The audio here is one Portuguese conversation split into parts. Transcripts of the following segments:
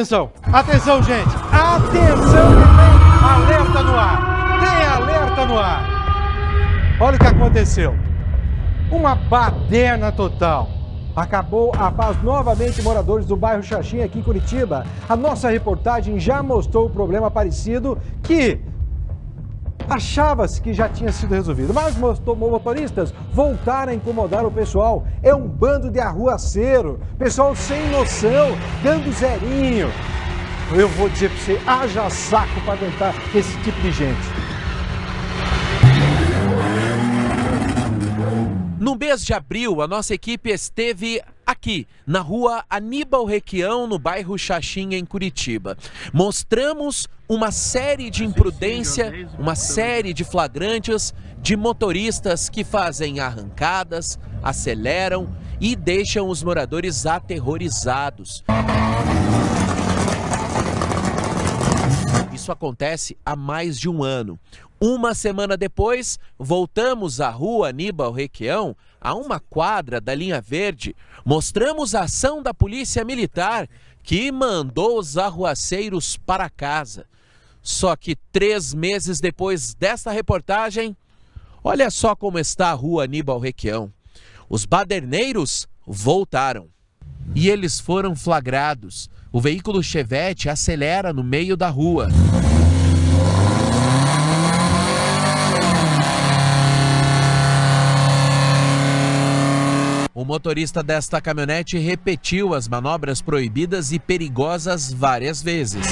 Atenção, atenção, gente! Atenção que tem alerta no ar! Tem alerta no ar! Olha o que aconteceu. Uma baderna total. Acabou a paz novamente, moradores do bairro Xaxim, aqui em Curitiba. A nossa reportagem já mostrou o problema parecido que achava-se que já tinha sido resolvido, mas motoristas voltaram a incomodar o pessoal. É um bando de arruaceiro, pessoal sem noção, dando zerinho. Eu vou dizer para você, haja saco para aguentar esse tipo de gente. No mês de abril, a nossa equipe esteve aqui, na rua Aníbal Requião, no bairro Xaxim, em Curitiba. Mostramos uma série de imprudência, uma série de flagrantes de motoristas que fazem arrancadas, aceleram e deixam os moradores aterrorizados. Isso acontece há mais de um ano. Uma semana depois, voltamos à rua Aníbal Requião, a uma quadra da linha verde. Mostramos a ação da polícia militar, que mandou os arruaceiros para casa. Só que 3 meses depois desta reportagem, olha só como está a rua Aníbal Requião. Os baderneiros voltaram. E eles foram flagrados. O veículo Chevette acelera no meio da rua. O motorista desta caminhonete repetiu as manobras proibidas e perigosas várias vezes.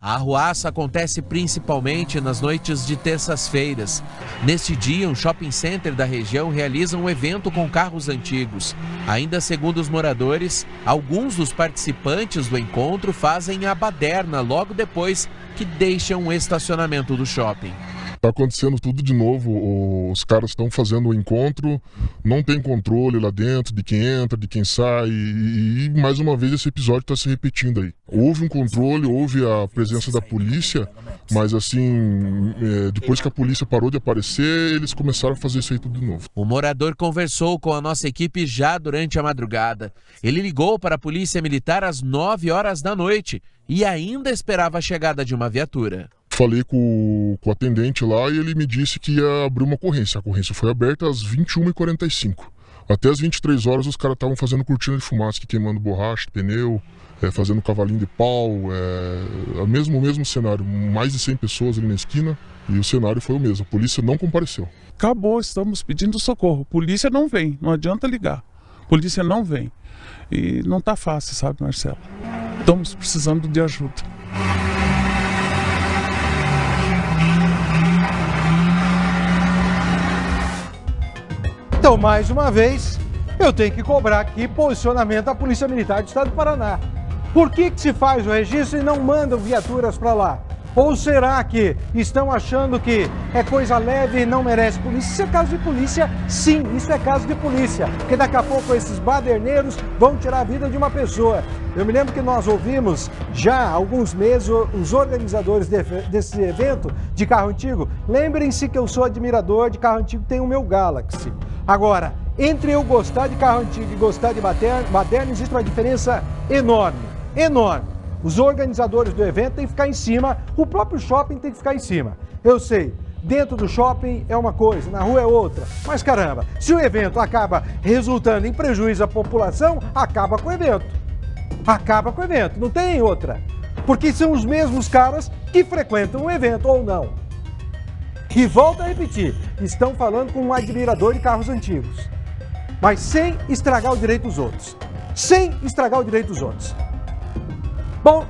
A arruaça acontece principalmente nas noites de terças-feiras. Neste dia, um shopping center da região realiza um evento com carros antigos. Ainda segundo os moradores, alguns dos participantes do encontro fazem a baderna logo depois que deixam o estacionamento do shopping. Está acontecendo tudo de novo, os caras estão fazendo o encontro, não tem controle lá dentro de quem entra, de quem sai e mais uma vez esse episódio está se repetindo aí. Houve um controle, houve a presença da polícia, mas assim, depois que a polícia parou de aparecer, eles começaram a fazer isso aí tudo de novo. O morador conversou com a nossa equipe já durante a madrugada. Ele ligou para a polícia militar às 9 horas da noite e ainda esperava a chegada de uma viatura. Falei com o atendente lá e ele me disse que ia abrir uma ocorrência. A ocorrência foi aberta às 21h45. Até às 23 horas os caras estavam fazendo cortina de fumaça, queimando borracha, pneu, fazendo cavalinho de pau. O mesmo cenário, mais de 100 pessoas ali na esquina e o cenário foi o mesmo. A polícia não compareceu. Acabou, estamos pedindo socorro. Polícia não vem, não adianta ligar. Polícia não vem. E não tá fácil, sabe, Marcelo? Estamos precisando de ajuda. Então, mais uma vez, eu tenho que cobrar aqui posicionamento da Polícia Militar do Estado do Paraná. Por que se faz o registro e não mandam viaturas para lá? Ou será que estão achando que é coisa leve e não merece polícia? Isso é caso de polícia? Sim, isso é caso de polícia. Porque daqui a pouco esses baderneiros vão tirar a vida de uma pessoa. Eu me lembro que nós ouvimos já há alguns meses os organizadores desse evento de carro antigo. Lembrem-se que eu sou admirador de carro antigo, tenho o meu Galaxy. Agora, entre eu gostar de carro antigo e gostar de baderna, existe uma diferença enorme, enorme. Os organizadores do evento têm que ficar em cima, o próprio shopping tem que ficar em cima. Eu sei, dentro do shopping é uma coisa, na rua é outra. Mas caramba, se o evento acaba resultando em prejuízo à população, acaba com o evento. Acaba com o evento, não tem outra. Porque são os mesmos caras que frequentam o evento ou não. E volto a repetir, estão falando com um admirador de carros antigos. Mas sem estragar o direito dos outros. Sem estragar o direito dos outros. Bom...